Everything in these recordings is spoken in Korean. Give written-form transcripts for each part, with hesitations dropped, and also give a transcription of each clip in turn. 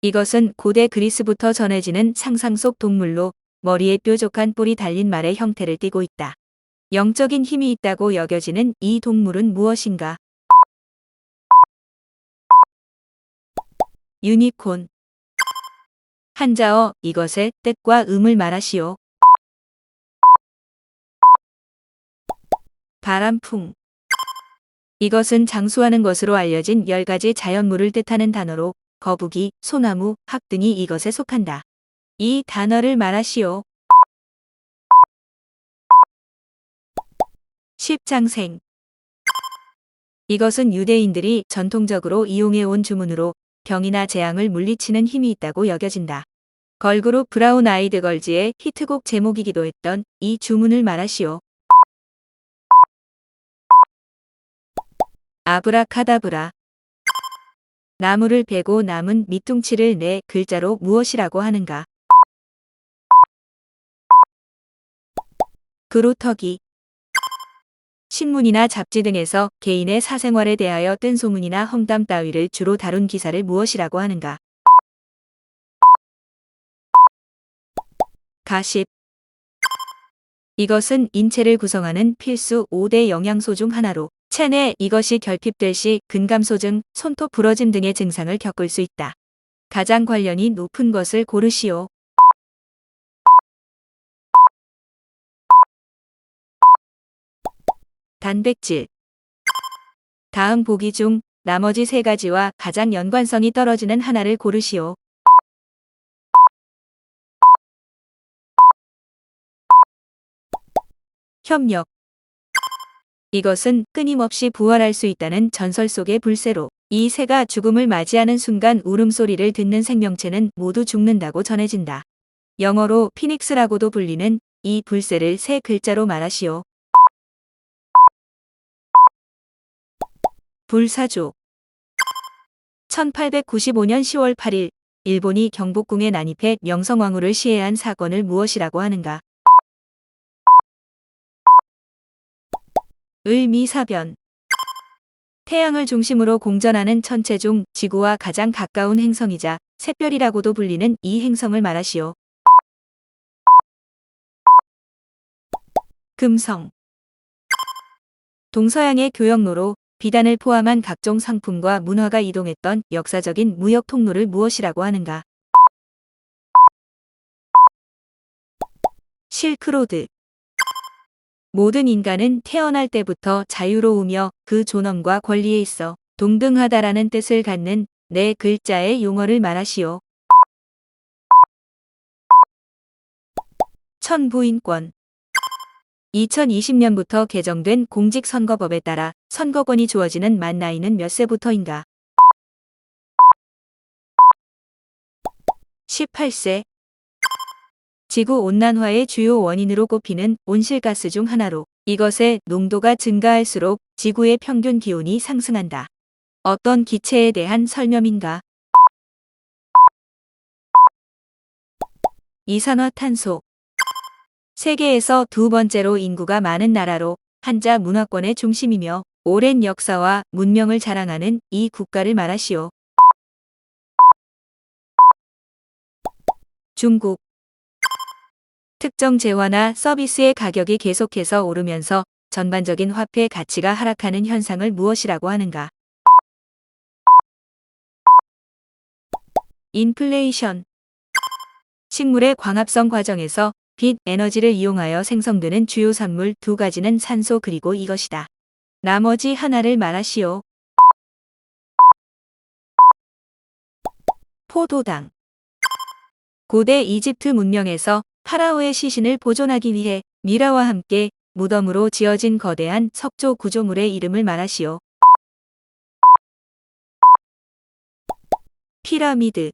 이것은 고대 그리스부터 전해지는 상상 속 동물로 머리에 뾰족한 뿔이 달린 말의 형태를 띠고 있다. 영적인 힘이 있다고 여겨지는 이 동물은 무엇인가? 유니콘. 한자어 이것의 뜻과 의미를 말하시오. 바람풍. 이것은 장수하는 것으로 알려진 10가지 자연물을 뜻하는 단어로 거북이, 소나무, 학 등이 이것에 속한다. 이 단어를 말하시오. 십장생. 이것은 유대인들이 전통적으로 이용해온 주문으로 병이나 재앙을 물리치는 힘이 있다고 여겨진다. 걸그룹 브라운 아이드 걸즈의 히트곡 제목이기도 했던 이 주문을 말하시오. 아브라카다브라. 나무를 베고 남은 밑둥치를 네 글자로 무엇이라고 하는가? 그루터기. 신문이나 잡지 등에서 개인의 사생활에 대하여 뜬 소문이나 험담 따위를 주로 다룬 기사를 무엇이라고 하는가? 가십. 이것은 인체를 구성하는 필수 5대 영양소 중 하나로 체내 이것이 결핍될 시 근감소증, 손톱 부러짐 등의 증상을 겪을 수 있다. 가장 관련이 높은 것을 고르시오. 단백질. 다음 보기 중 나머지 3가지와 가장 연관성이 떨어지는 하나를 고르시오. 협력. 이것은 끊임없이 부활할 수 있다는 전설 속의 불새로 이 새가 죽음을 맞이하는 순간 울음소리를 듣는 생명체는 모두 죽는다고 전해진다. 영어로 피닉스라고도 불리는 이 불새를 3글자로 말하시오. 불사조. 1895년 10월 8일 일본이 경복궁에 난입해 명성황후를 시해한 사건을 무엇이라고 하는가? 을미사변. 태양을 중심으로 공전하는 천체 중 지구와 가장 가까운 행성이자 샛별이라고도 불리는 이 행성을 말하시오. 금성. 동서양의 교역로로 비단을 포함한 각종 상품과 문화가 이동했던 역사적인 무역 통로를 무엇이라고 하는가? 실크로드. 모든 인간은 태어날 때부터 자유로우며 그 존엄과 권리에 있어 동등하다라는 뜻을 갖는 4글자의 용어를 말하시오. 천부인권. 2020년부터 개정된 공직선거법에 따라 선거권이 주어지는 만 나이는 몇 세부터인가? 18세. 지구온난화의 주요 원인으로 꼽히는 온실가스 중 하나로 이것의 농도가 증가할수록 지구의 평균 기온이 상승한다. 어떤 기체에 대한 설명인가? 이산화탄소. 세계에서 2번째로 인구가 많은 나라로 한자 문화권의 중심이며 오랜 역사와 문명을 자랑하는 이 국가를 말하시오. 중국. 특정 재화나 서비스의 가격이 계속해서 오르면서 전반적인 화폐 가치가 하락하는 현상을 무엇이라고 하는가? 인플레이션. 식물의 광합성 과정에서 빛 에너지를 이용하여 생성되는 주요 산물 2가지는 산소 그리고 이것이다. 나머지 하나를 말하시오. 포도당. 고대 이집트 문명에서 파라오의 시신을 보존하기 위해 미라와 함께 무덤으로 지어진 거대한 석조 구조물의 이름을 말하시오. 피라미드.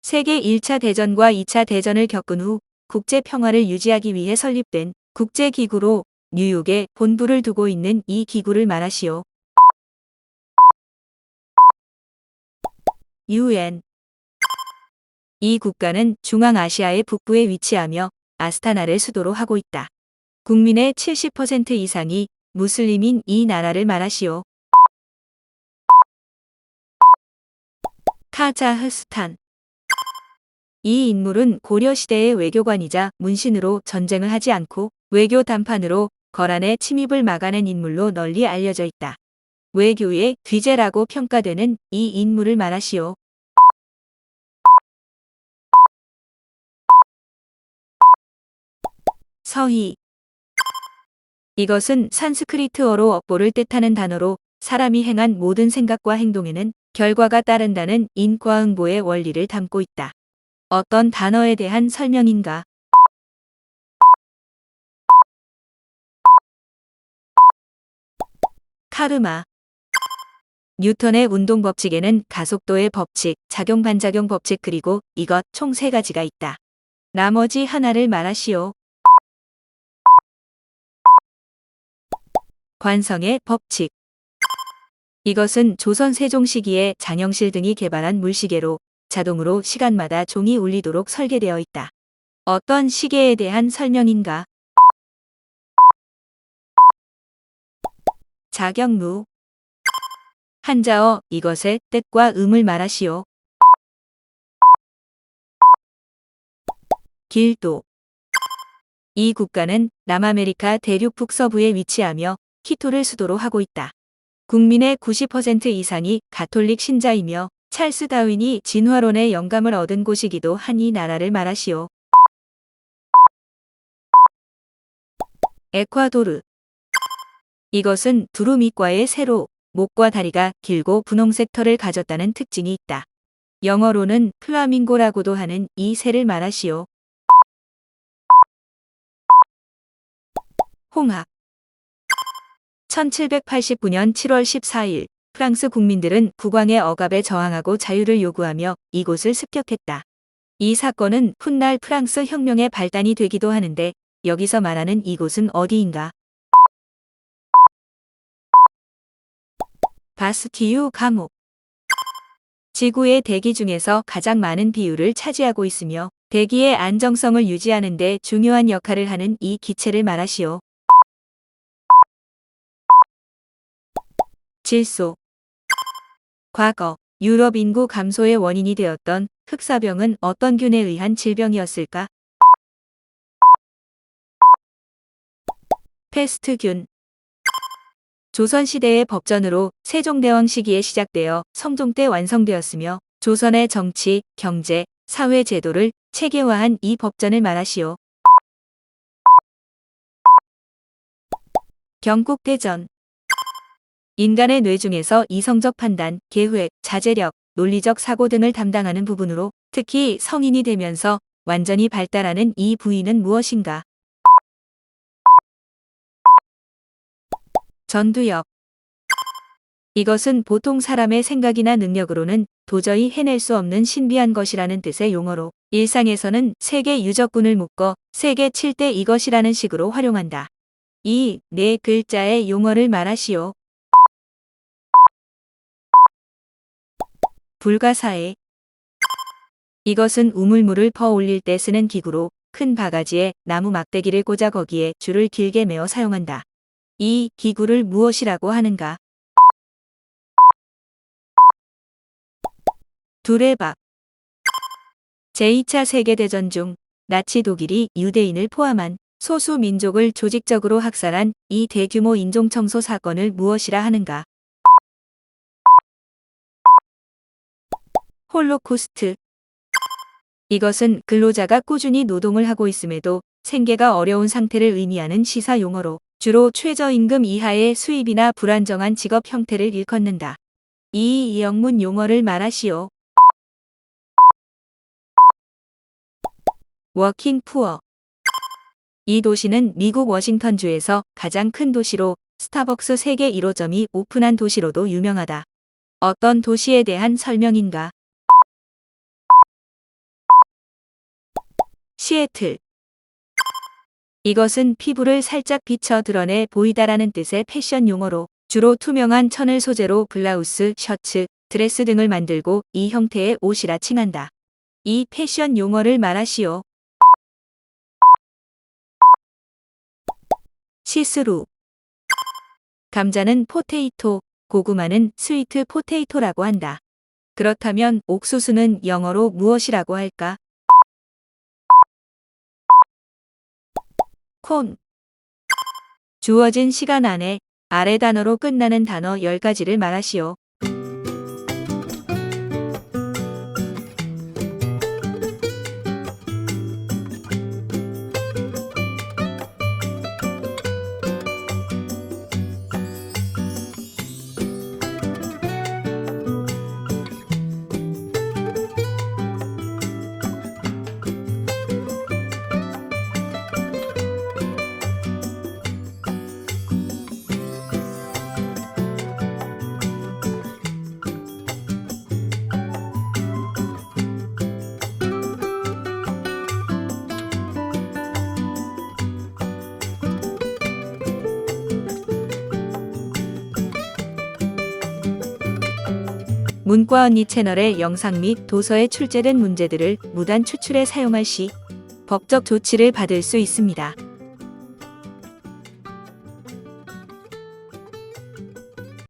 세계 1차 대전과 2차 대전을 겪은 후 국제 평화를 유지하기 위해 설립된 국제기구로 뉴욕에 본부를 두고 있는 이 기구를 말하시오. UN. 이 국가는 중앙아시아의 북부에 위치하며 아스타나를 수도로 하고 있다. 국민의 70% 이상이 무슬림인 이 나라를 말하시오. 카자흐스탄. 이 인물은 고려시대의 외교관이자 문신으로 전쟁을 하지 않고 외교 담판으로 거란의 침입을 막아낸 인물로 널리 알려져 있다. 외교의 귀재라고 평가되는 이 인물을 말하시오. 서희. 이것은 산스크리트어로 업보를 뜻하는 단어로 사람이 행한 모든 생각과 행동에는 결과가 따른다는 인과응보의 원리를 담고 있다. 어떤 단어에 대한 설명인가? 카르마. 뉴턴의 운동 법칙에는 가속도의 법칙, 작용 반작용 법칙 그리고 이것 총 3가지가 있다. 나머지 하나를 말하시오. 관성의 법칙. 이것은 조선 세종 시기에 장영실 등이 개발한 물시계로 자동으로 시간마다 종이 울리도록 설계되어 있다. 어떤 시계에 대한 설명인가? 자경루. 한자어 이것의 뜻과 음을 말하시오. 길도. 이 국가는 남아메리카 대륙 북서부에 위치하며 키토를 수도로 하고 있다. 국민의 90% 이상이 가톨릭 신자이며 찰스 다윈이 진화론의 영감을 얻은 곳이기도 한 이 나라를 말하시오. 에콰도르. 이것은 두루미과의 새로 목과 다리가 길고 분홍색 털을 가졌다는 특징이 있다. 영어로는 플라밍고라고도 하는 이 새를 말하시오. 홍합. 1789년 7월 14일 프랑스 국민들은 국왕의 억압에 저항하고 자유를 요구하며 이곳을 습격했다. 이 사건은 훗날 프랑스 혁명의 발단이 되기도 하는데 여기서 말하는 이곳은 어디인가? 바스티유 감옥. 지구의 대기 중에서 가장 많은 비율을 차지하고 있으며 대기의 안정성을 유지하는 데 중요한 역할을 하는 이 기체를 말하시오. 질소. 과거 유럽 인구 감소의 원인이 되었던 흑사병은 어떤 균에 의한 질병이었을까? 페스트균. 조선시대의 법전으로 세종대왕 시기에 시작되어 성종 때 완성되었으며 조선의 정치, 경제, 사회 제도를 체계화한 이 법전을 말하시오. 경국대전. 인간의 뇌 중에서 이성적 판단, 계획, 자제력, 논리적 사고 등을 담당하는 부분으로 특히 성인이 되면서 완전히 발달하는 이 부위는 무엇인가? 전두엽. 이것은 보통 사람의 생각이나 능력으로는 도저히 해낼 수 없는 신비한 것이라는 뜻의 용어로 일상에서는 세계 유적군을 묶어 세계 7대 이것이라는 식으로 활용한다. 이 4글자의 용어를 말하시오. 불가사의. 이것은 우물물을 퍼 올릴 때 쓰는 기구로 큰 바가지에 나무 막대기를 꽂아 거기에 줄을 길게 매어 사용한다. 이 기구를 무엇이라고 하는가? 두레박. 제2차 세계대전 중 나치 독일이 유대인을 포함한 소수 민족을 조직적으로 학살한 이 대규모 인종청소 사건을 무엇이라 하는가? 홀로코스트. 이것은 근로자가 꾸준히 노동을 하고 있음에도 생계가 어려운 상태를 의미하는 시사 용어로 주로 최저임금 이하의 수입이나 불안정한 직업 형태를 일컫는다. 이 영문 용어를 말하시오. 워킹 푸어. 이 도시는 미국 워싱턴주에서 가장 큰 도시로 스타벅스 세계 1호점이 오픈한 도시로도 유명하다. 어떤 도시에 대한 설명인가? 시애틀. 이것은 피부를 살짝 비쳐 드러내 보이다라는 뜻의 패션 용어로 주로 투명한 천을 소재로 블라우스, 셔츠, 드레스 등을 만들고 이 형태의 옷이라 칭한다. 이 패션 용어를 말하시오. 시스루. 감자는 포테이토, 고구마는 스위트 포테이토라고 한다. 그렇다면 옥수수는 영어로 무엇이라고 할까? 콘. 주어진 시간 안에 아래 단어로 끝나는 단어 10가지를 말하시오. 문과 언니 채널의 영상 및 도서에 출제된 문제들을 무단 추출해 사용할 시 법적 조치를 받을 수 있습니다.